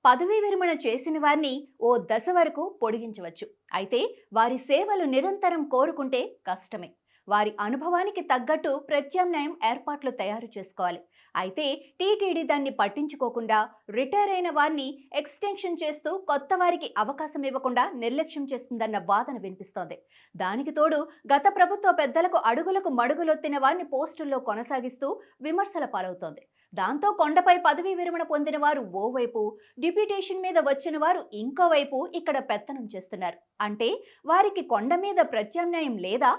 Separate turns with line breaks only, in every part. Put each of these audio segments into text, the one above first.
పదవీ విరమణ చేసిన వారిని ఓ దశ వరకు పొడిగించవచ్చు. అయితే వారి సేవలు నిరంతరం కోరుకుంటే కష్టమే. వారి అనుభవానికి తగ్గట్టు ప్రత్యామ్నాయం ఏర్పాట్లు తయారు చేసుకోవాలి. అయితే టీటీడీ దాన్ని పట్టించుకోకుండా రిటైర్ అయిన వారిని ఎక్స్టెన్షన్ చేస్తూ కొత్త వారికి అవకాశం ఇవ్వకుండా నిర్లక్ష్యం చేస్తుందన్న వాదన వినిపిస్తోంది. దానికి తోడు గత ప్రభుత్వ పెద్దలకు అడుగులకు మడుగులొత్తిన వారిని పోస్టుల్లో కొనసాగిస్తూ విమర్శల పాలవుతోంది. దాంతో కొండపై పదవీ విరమణ పొందిన వారు ఓవైపు, డిప్యూటేషన్ మీద వచ్చిన వారు ఇంకోవైపు ఇక్కడ పెత్తనం చేస్తున్నారు. అంటే వారికి కొండ మీద ప్రత్యామ్నాయం లేదా?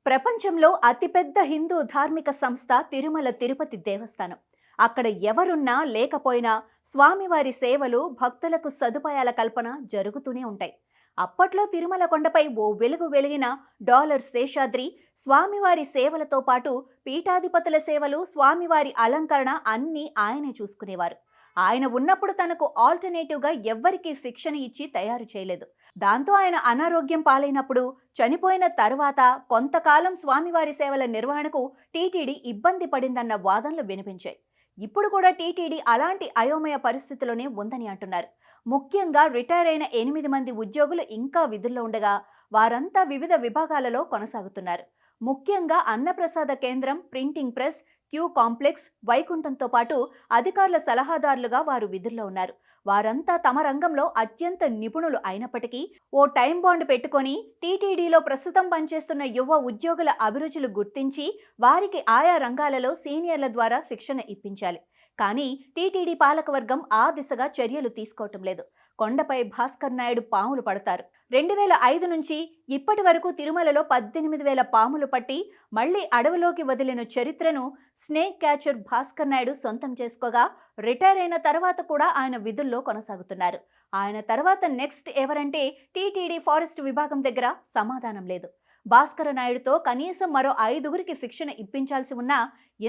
ప్రపంచంలో అతిపెద్ద హిందూ ధార్మిక సంస్థ తిరుమల తిరుపతి దేవస్థానం. అక్కడ ఎవరున్నా లేకపోయినా స్వామివారి సేవలు, భక్తులకు సదుపాయాల కల్పన జరుగుతూనే ఉంటాయి. అప్పట్లో తిరుమల కొండపై ఓ వెలుగు వెలిగిన డాలర్ శేషాద్రి స్వామివారి సేవలతో పాటు పీఠాధిపతుల సేవలు, స్వామివారి అలంకరణ అన్నీ ఆయనే చూసుకునేవారు. ఆయన ఉన్నప్పుడు తనకు ఆల్టర్నేటివ్గా ఎవ్వరికీ శిక్షణ ఇచ్చి తయారు చేయలేదు. దాంతో ఆయన అనారోగ్యం పాలైనప్పుడు, చనిపోయిన తర్వాత కొంతకాలం స్వామివారి సేవల నిర్వహణకు టీటీడీ ఇబ్బంది పడిందన్న వాదనలు వినిపించాయి. ఇప్పుడు కూడా టీటీడీ అలాంటి అయోమయ పరిస్థితిలోనే ఉందని అంటున్నారు. ముఖ్యంగా రిటైర్ అయిన 8 మంది ఉద్యోగులు ఇంకా విధుల్లో ఉండగా వారంతా వివిధ విభాగాలలో కొనసాగుతున్నారు. ముఖ్యంగా అన్నప్రసాద కేంద్రం, ప్రింటింగ్ ప్రెస్, క్యూ కాంప్లెక్స్, వైకుంఠంతో పాటు అధికారుల సలహాదారులుగా వారు విధుల్లో ఉన్నారు. వారంతా తమ రంగంలో అత్యంత నిపుణులు అయినప్పటికీ ఓ టైం బాండ్ పెట్టుకొని టీటీడీలో ప్రస్తుతం పనిచేస్తున్న యువ ఉద్యోగుల అభిరుచులు గుర్తించి వారికి ఆయా రంగాలలో సీనియర్ల ద్వారా శిక్షణ ఇప్పించాలి. కానీ టీటీడీ పాలకవర్గం ఆ దిశగా చర్యలు తీసుకోవటం లేదు. కొండపై భాస్కర్ నాయుడు పాములు పడతారు. 2005 నుంచి ఇప్పటి వరకు తిరుమలలో 18,000 పాములు పట్టి మళ్లీ అడవిలోకి వదిలిన చరిత్రను స్నేక్ క్యాచర్ భాస్కర్ నాయుడు సొంతం చేసుకోగా, రిటైర్ అయిన తర్వాత కూడా ఆయన విధుల్లో కొనసాగుతున్నారు. ఆయన తర్వాత నెక్స్ట్ ఎవరంటే టీటీడీ ఫారెస్ట్ విభాగం దగ్గర సమాధానం లేదు. భాస్కర నాయుడుతో కనీసం మరో 5గురికి శిక్షణ ఇప్పించాల్సి ఉన్నా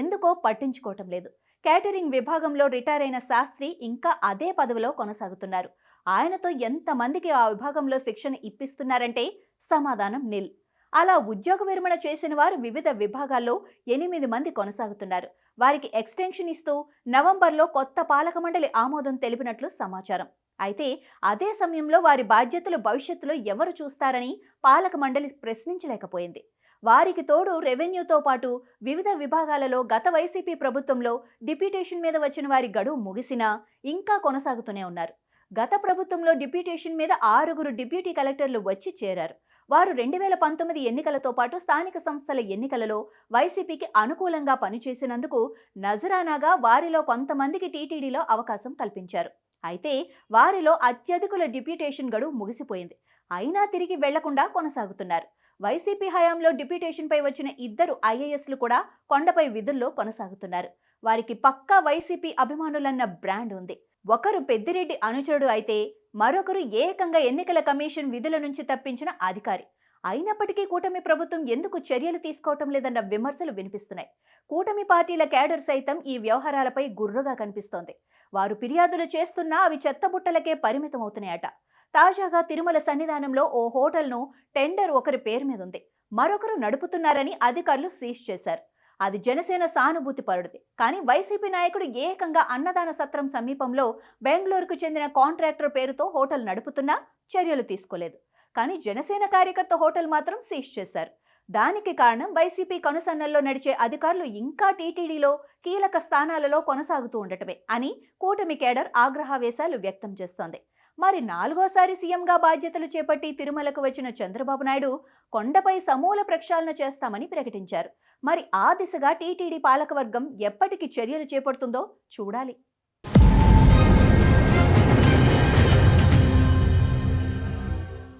ఎందుకో పట్టించుకోవటం లేదు. కేటరింగ్ విభాగంలో రిటైర్ అయిన శాస్త్రి ఇంకా అదే పదవిలో కొనసాగుతున్నారు. ఆయనతో ఎంతమందికి ఆ విభాగంలో శిక్షణ ఇప్పిస్తున్నారంటే సమాధానం నిల్. అలా ఉద్యోగ విరమణ చేసిన వారు వివిధ విభాగాల్లో 8 మంది కొనసాగుతున్నారు. వారికి ఎక్స్టెన్షన్ ఇస్తూ నవంబర్లో కొత్త పాలక మండలి ఆమోదం తెలిపినట్లు సమాచారం. అయితే అదే సమయంలో వారి బాధ్యతలు భవిష్యత్తులో ఎవరు చూస్తారని పాలక మండలి ప్రశ్నించలేకపోయింది. వారికి తోడు రెవెన్యూతో పాటు వివిధ విభాగాలలో గత వైసీపీ ప్రభుత్వంలో డిప్యూటేషన్ మీద వచ్చిన వారి గడువు ముగిసినా ఇంకా కొనసాగుతూనే ఉన్నారు. గత ప్రభుత్వంలో డిప్యూటేషన్ మీద 6గురు డిప్యూటీ కలెక్టర్లు వచ్చి చేరారు. వారు 2019 ఎన్నికలతో పాటు స్థానిక సంస్థల ఎన్నికలలో వైసీపీకి అనుకూలంగా పనిచేసినందుకు నజరానాగా వారిలో కొంతమందికి టీటీడీలో అవకాశం కల్పించారు. అయితే వారిలో అత్యధికుల డిప్యూటేషన్ గడువు ముగిసిపోయింది. అయినా తిరిగి వెళ్లకుండా కొనసాగుతున్నారు. వైసీపీ హయాంలో డిప్యూటేషన్పై వచ్చిన 2 ఐఏఎస్లు కూడా కొండపై విధుల్లో కొనసాగుతున్నారు. వారికి పక్కా వైసీపీ అభిమానులన్న బ్రాండ్ ఉంది. ఒకరు పెద్దిరెడ్డి అనుచరుడు అయితే మరొకరు ఏకంగా ఎన్నికల కమిషన్ విధుల నుంచి తప్పించిన అధికారి. అయినప్పటికీ కూటమి ప్రభుత్వం ఎందుకు చర్యలు తీసుకోవటం లేదన్న విమర్శలు వినిపిస్తున్నాయి. కూటమి పార్టీల క్యాడర్ సైతం ఈ వ్యవహారాలపై గుర్రుగా కనిపిస్తోంది. వారు ఫిర్యాదులు చేస్తున్నా అవి చెత్తబుట్టలకే పరిమితం అవుతున్నాయట. తాజాగా తిరుమల సన్నిధానంలో ఓ హోటల్ను టెండర్ ఒకరి పేరు మీద ఉంది. మరొకరు నడుపుతున్నారని అధికారులు సీజ్ చేశారు. అది జనసేన సానుభూతి పరుడిది. కానీ వైసీపీ నాయకుడు ఏకంగా అన్నదాన సత్రం సమీపంలో బెంగళూరుకు చెందిన కాంట్రాక్టర్ పేరుతో హోటల్ నడుపుతున్నా చర్యలు తీసుకోలేదు. కానీ జనసేన కార్యకర్త హోటల్ మాత్రం సీజ్ చేశారు. దానికి కారణం వైసీపీ కనుసన్నల్లో నడిచే అధికారులు ఇంకా టీటీడీలో కీలక స్థానాలలో కొనసాగుతూ ఉండటమే అని కూటమి కేడర్ ఆగ్రహావేశాలు వ్యక్తం చేస్తోంది. మరి 4వసారి సీఎంగా బాధ్యతలు చేపట్టి తిరుమలకు వచ్చిన చంద్రబాబు నాయుడు కొండపై సమూల ప్రక్షాళన చేస్తామని ప్రకటించారు. మరి ఆ దిశగా టీటీడీ పాలకవర్గం ఎప్పటికి చర్యలు చేపడుతుందో చూడాలి.